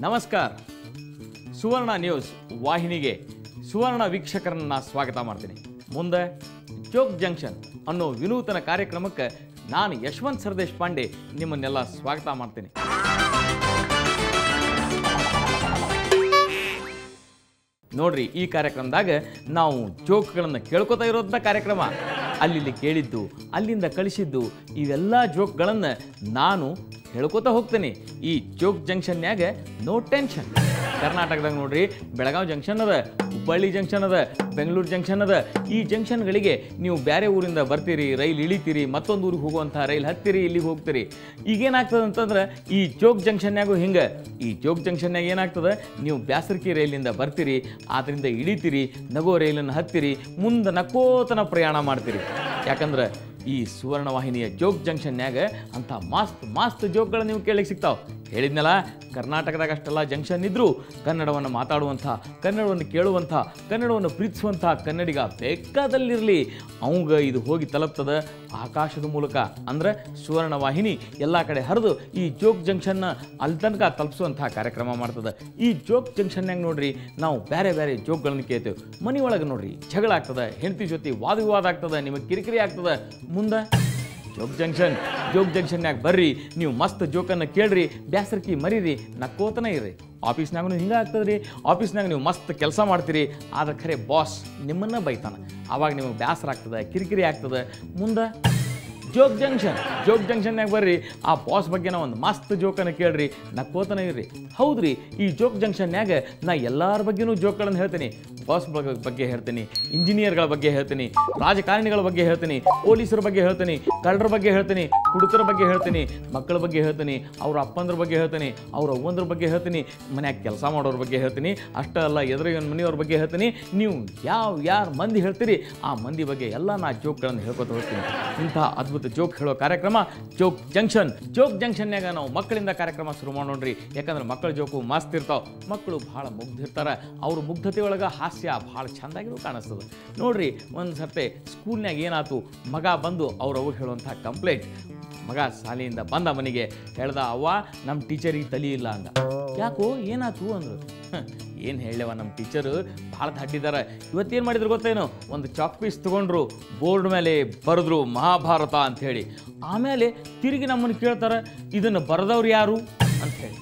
ನಮಸ್ಕಾರ. ಸುವರ್ಣ ನ್ಯೂಸ್ ವಾಹಿನಿಗೆ ಸುವರ್ಣ ವೀಕ್ಷಕರನ್ನ ಸ್ವಾಗತ ಮಾಡ್ತೀನಿ. ಮುಂದೆ ಜೋಗ್ ಜಂಕ್ಷನ್ ಅನ್ನೋ ವಿನೂತನ ಕಾರ್ಯಕ್ರಮಕ್ಕೆ ನಾನು ಯಶವಂತ್ ಸರ್ದೇಶ್ ಪಾಂಡೆ ನಿಮ್ಮನ್ನೆಲ್ಲ ಸ್ವಾಗತ ಮಾಡ್ತೀನಿ. ನೋಡ್ರಿ, ಈ ಕಾರ್ಯಕ್ರಮದಾಗ ನಾವು ಜೋಕ್ಗಳನ್ನು ಕೇಳ್ಕೊತಾ ಇರೋದ ಕಾರ್ಯಕ್ರಮ. ಅಲ್ಲಿ ಕೇಳಿದ್ದು, ಅಲ್ಲಿಂದ ಕಳಿಸಿದ್ದು, ಇವೆಲ್ಲ ಜೋಕ್ಗಳನ್ನು ನಾನು ಹೇಳ್ಕೊತಾ ಹೋಗ್ತೇನೆ. ಈ ಜೋಗ್ ಜಂಕ್ಷನ್ಯಾಗ ನೋ ಟೆನ್ಷನ್. ಕರ್ನಾಟಕದಾಗ ನೋಡ್ರಿ, ಬೆಳಗಾವಿ ಜಂಕ್ಷನ್ ಅದ, ಹುಬ್ಬಳ್ಳಿ ಜಂಕ್ಷನ್ ಅದ, ಬೆಂಗಳೂರು ಜಂಕ್ಷನ್ ಅದ. ಈ ಜಂಕ್ಷನ್ಗಳಿಗೆ ನೀವು ಬೇರೆ ಊರಿಂದ ಬರ್ತೀರಿ, ರೈಲ್ ಇಳಿತೀರಿ, ಮತ್ತೊಂದು ಊರಿಗೆ ಹೋಗುವಂಥ ರೈಲ್ ಹತ್ತೀರಿ, ಇಲ್ಲಿಗೆ ಹೋಗ್ತೀರಿ. ಈಗೇನಾಗ್ತದೆ ಅಂತಂದ್ರೆ ಈ ಜೋಗ್ ಜಂಕ್ಷನ್ಯಾಗೂ ಹಿಂಗೆ. ಈ ಜೋಗ್ ಜಂಕ್ಷನ್ಯಾಗ ಏನಾಗ್ತದೆ, ನೀವು ಬ್ಯಾಸರ್ಕಿ ರೈಲಿಂದ ಬರ್ತೀರಿ, ಅದರಿಂದ ಇಳಿತೀರಿ, ನಗೋ ರೈಲನ್ನು ಹತ್ತೀರಿ, ಮುಂದೆ ನಕ್ಕೋತನ ಪ್ರಯಾಣ ಮಾಡ್ತೀರಿ. ಯಾಕಂದ್ರೆ ಈ ಸುವರ್ಣ ವಾಹಿನಿಯ ಜೋಗ್ ಜಂಕ್ಷನ್ಯಾಗ ಅಂಥ ಮಸ್ತ್ ಜೋಕ್ಗಳು ನೀವು ಕೇಳಲಿಕ್ಕೆ ಸಿಗ್ತಾವೆ. ಹೇಳಿದ್ನಲ್ಲ, ಕರ್ನಾಟಕದಾಗ ಅಷ್ಟೆಲ್ಲ ಜಂಕ್ಷನ್ ಇದ್ದರೂ ಕನ್ನಡವನ್ನು ಮಾತಾಡುವಂಥ, ಕನ್ನಡವನ್ನು ಕೇಳುವಂಥ, ಕನ್ನಡವನ್ನು ಪ್ರೀತಿಸುವಂಥ ಕನ್ನಡಿಗ ಬೇಕಾದಲ್ಲಿರಲಿ, ಅವಂಗ ಇದು ಹೋಗಿ ತಲುಪ್ತದೆ ಆಕಾಶದ ಮೂಲಕ. ಅಂದರೆ ಸುವರ್ಣ ವಾಹಿನಿ ಎಲ್ಲ ಕಡೆ ಹರಿದು ಈ ಜೋಗ್ ಜಂಕ್ಷನ್ನ ಅಲ್ಲಿ ತನಕ ತಲುಪಿಸುವಂಥ ಕಾರ್ಯಕ್ರಮ ಮಾಡ್ತದೆ. ಈ ಜೋಗ್ ಜಂಕ್ಷನ್ಯಾಗ ನೋಡ್ರಿ, ನಾವು ಬೇರೆ ಬೇರೆ ಜೋಕ್ಗಳನ್ನು ಕೇಳ್ತೇವೆ. ಮನೆ ಒಳಗೆ ನೋಡ್ರಿ ಜಗಳ ಆಗ್ತದೆ, ಹೆಂಡತಿ ಜೊತೆ ವಾದ ವಿವಾದ ಆಗ್ತದೆ, ನಿಮಗೆ ಕಿರಿಕಿರಿ ಆಗ್ತದೆ. ಮುಂದೆ ಜೋಗ್ ಜಂಕ್ಷನ್ಯಾಗ ಬರ್ರಿ, ನೀವು ಮಸ್ತ್ ಜೋಕನ್ನು ಕೇಳ್ರಿ, ಬ್ಯಾಸರ್ಕಿ ಮರೀರಿ, ನಕ್ಕೋತನ ಇರ್ರಿ. ಆಫೀಸ್ನಾಗೂ ಹಿಂಗೆ ಆಗ್ತದೆ ರೀ. ಆಫೀಸ್ನಾಗ ನೀವು ಮಸ್ತ್ ಕೆಲಸ ಮಾಡ್ತೀರಿ, ಆದ್ರೆ ಖರೆ ಬಾಸ್ ನಿಮ್ಮನ್ನು ಬೈತಾನೆ. ಆವಾಗ ನಿಮಗೆ ಬೇಸರ ಆಗ್ತದೆ, ಕಿರಿಕಿರಿ ಆಗ್ತದೆ. ಮುಂದೆ ಜೋಗ್ ಜಂಕ್ಷನ್ಯಾಗ ಬರ್ರಿ, ಆ ಬಾಸ್ ಬಗ್ಗೆ ನಾವು ಒಂದು ಮಸ್ತ್ ಜೋಕನ್ನು ಕೇಳ್ರಿ, ನಕ್ಕೋತನ ಇರ್ರಿ. ಹೌದ್ರಿ, ಈ ಜೋಗ್ ಜಂಕ್ಷನ್ಯಾಗ ನಾ ಎಲ್ಲರ ಬಗ್ಗೆನೂ ಜೋಕ್ಗಳನ್ನು ಹೇಳ್ತೀನಿ. ಬಾಸ್ ಬಗ್ಗೆ ಹೇಳ್ತೀನಿ, ಇಂಜಿನಿಯರ್ಗಳ ಬಗ್ಗೆ ಹೇಳ್ತೀನಿ, ರಾಜಕಾರಣಿಗಳ ಬಗ್ಗೆ ಹೇಳ್ತೀನಿ, ಪೊಲೀಸರ ಬಗ್ಗೆ ಹೇಳ್ತೀನಿ, ಕಳ್ಳರ ಬಗ್ಗೆ ಹೇಳ್ತೀನಿ, ಕುಡುಕರ ಬಗ್ಗೆ ಹೇಳ್ತೀನಿ, ಮಕ್ಕಳ ಬಗ್ಗೆ ಹೇಳ್ತೀನಿ, ಅವ್ರ ಅಪ್ಪಂದ್ರ ಬಗ್ಗೆ ಹೇಳ್ತೀನಿ, ಅವ್ರ ಅವ್ವಂದ್ರ ಬಗ್ಗೆ ಹೇಳ್ತೀನಿ, ಮನ್ಯಾಗ ಕೆಲಸ ಮಾಡೋರ ಬಗ್ಗೆ ಹೇಳ್ತೀನಿ. ಅಷ್ಟೇ ಅಲ್ಲ, ಎದುರಿಗೆ ಮನೆಯವ್ರ ಬಗ್ಗೆ ಹೇಳ್ತೀನಿ. ನೀವು ಯಾರು ಮಂದಿ ಹೇಳ್ತೀರಿ, ಆ ಮಂದಿ ಬಗ್ಗೆ ಎಲ್ಲ ನಾ ಜೋಕ್ಗಳನ್ನು ಹೇಳ್ಕೊತ ಹೋಗ್ತೀನಿ. ಇಂಥ ಅದ್ಭುತ ಜೋಕ್ ಹೇಳೋ ಕಾರ್ಯಕ್ರಮ ಜೋಗ್ ಜಂಕ್ಷನ್ಯಾಗ ನಾವು ಮಕ್ಕಳಿಂದ ಕಾರ್ಯಕ್ರಮ ಶುರು ಮಾಡೋಣ್ರಿ. ಯಾಕಂದ್ರೆ ಮಕ್ಕಳ ಜೋಕು ಮಸ್ತ್ ಇರ್ತಾವೆ. ಮಕ್ಕಳು ಭಾಳ ಮುಗ್ಧಿರ್ತಾರೆ. ಅವ್ರ ಮುಗ್ಧತೆ ಒಳಗೆ ಹಾಸ್ಯ ಭಾಳ ಚೆಂದಾಗಿನೂ ಕಾಣಿಸ್ತದೆ. ನೋಡ್ರಿ, ಒಂದು ಸರ್ತೆ ಸ್ಕೂಲ್ನಾಗ ಏನಾಯ್ತು, ಮಗ ಬಂದು ಅವ್ರವ್ವ ಹೇಳುವಂಥ ಕಂಪ್ಲೇಂಟ್. ಮಗ ಶಾಲೆಯಿಂದ ಬಂದ ಮನೆಗೆ ಹೇಳ್ದ, ಅವ್ವ ನಮ್ಮ ಟೀಚರಿಗೆ ತಲೆ ಇಲ್ಲ ಅಂದ. ಯಾಕೋ ಏನಾಯ್ತು ಅಂದರು. ಏನು ಹೇಳವ, ನಮ್ಮ ಟೀಚರು ಭಾಳ ತಡ್ಡಿದ್ದಾರೆ. ಇವತ್ತೇನು ಮಾಡಿದ್ರು ಗೊತ್ತೇನು, ಒಂದು ಚಾಕ್ ಪೀಸ್ ತೊಗೊಂಡ್ರು, ಬೋರ್ಡ್ ಮೇಲೆ ಬರೆದ್ರು ಮಹಾಭಾರತ ಅಂಥೇಳಿ. ಆಮೇಲೆ ತಿರುಗಿ ನಮ್ಮನ್ನು ಕೇಳ್ತಾರೆ, ಇದನ್ನು ಬರೆದವ್ರು ಯಾರು ಅಂಥೇಳಿ.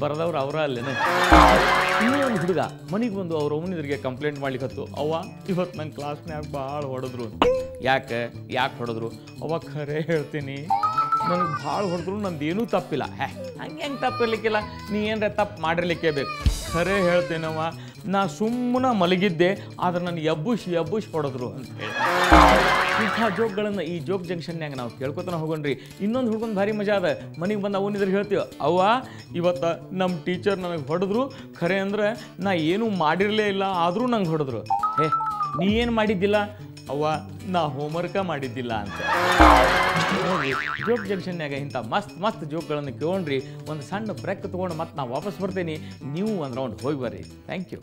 ಬರೆದವ್ರು ಅವರ ಅಲ್ಲೇನೆ. ಇನ್ನೂ ಒಂದು ಹುಡುಗ ಮನೆಗೆ ಬಂದು ಅವ್ರ ಅವನಿದ್ರಿಗೆ ಕಂಪ್ಲೇಂಟ್ ಮಾಡ್ಲಿಕ್ಕತ್ತು, ಅವ್ವ ಇವತ್ತು ನನ್ನ ಕ್ಲಾಸ್ನ್ಯಾಗ ಭಾಳ ಹೊಡೆದ್ರು. ಯಾಕೆ ಹೊಡೆದ್ರು? ಅವ್ವ ಖರೆ ಹೇಳ್ತೀನಿ, ನನಗೆ ಭಾಳ ಹೊಡೆದ್ರು, ನಂದೇನೂ ತಪ್ಪಿಲ್ಲ. ಹಂಗೆ ತಪ್ಪಿರ್ಲಿಕ್ಕಿಲ್ಲ, ನೀ ಏನರ ತಪ್ಪು ಮಾಡಿರ್ಲಿಕ್ಕೆ ಬೇಕು. ಖರೆ ಹೇಳ್ತೇನವ್ವ, ನಾ ಸುಮ್ಮನೆ ಮಲಗಿದ್ದೆ, ಆದ್ರೆ ನನ್ನ ಎಬ್ಬುಶ್ ಹೊಡೆದ್ರು ಅಂತ ಹೇಳಿ. ಇಂಥ ಜೋಕ್ಗಳನ್ನು ಈ ಜೋಗ್ ಜಂಕ್ಷನ್ಯಾಗ ನಾವು ಕೇಳ್ಕೊತಾನೆ ಹೋಗೋಣ್ರಿ. ಇನ್ನೊಂದು ಹುಡ್ಕೊಂಡು ಭಾರಿ ಮಜಾ ಅದ. ಮನೆಗೆ ಬಂದು ಅವನಿದ್ರೆ ಹೇಳ್ತೀವಿ, ಅವ್ವ ಇವತ್ತು ನಮ್ಮ ಟೀಚರ್ ನನಗೆ ಹೊಡೆದ್ರು, ಖರೆ ಅಂದ್ರೆ ನಾ ಏನೂ ಮಾಡಿರಲೇ ಇಲ್ಲ, ಆದರೂ ನಂಗೆ ಹೊಡೆದ್ರು. ನೀ ಏನು ಮಾಡಿದ್ದಿಲ್ಲ? ಅವ್ವ ನಾ ಹೋಮ್ವರ್ಕ ಮಾಡಿದ್ದಿಲ್ಲ ಅಂತ. ನೋಡ್ರಿ, ಜೋಗ್ ಜಂಕ್ಷನ್ಯಾಗ ಇಂಥ ಮಸ್ತ್ ಜೋಕ್ಗಳನ್ನು ಕೇಳ್ರಿ. ಒಂದು ಸಣ್ಣ ಬ್ರೇಕ್ ತೊಗೊಂಡು ಮತ್ತೆ ನಾ ವಾಪಸ್ ಬರ್ತೇನೆ. ನೀವು ಒಂದು ರೌಂಡ್ ಹೋಗಿ ಬರ್ರಿ. Thank you.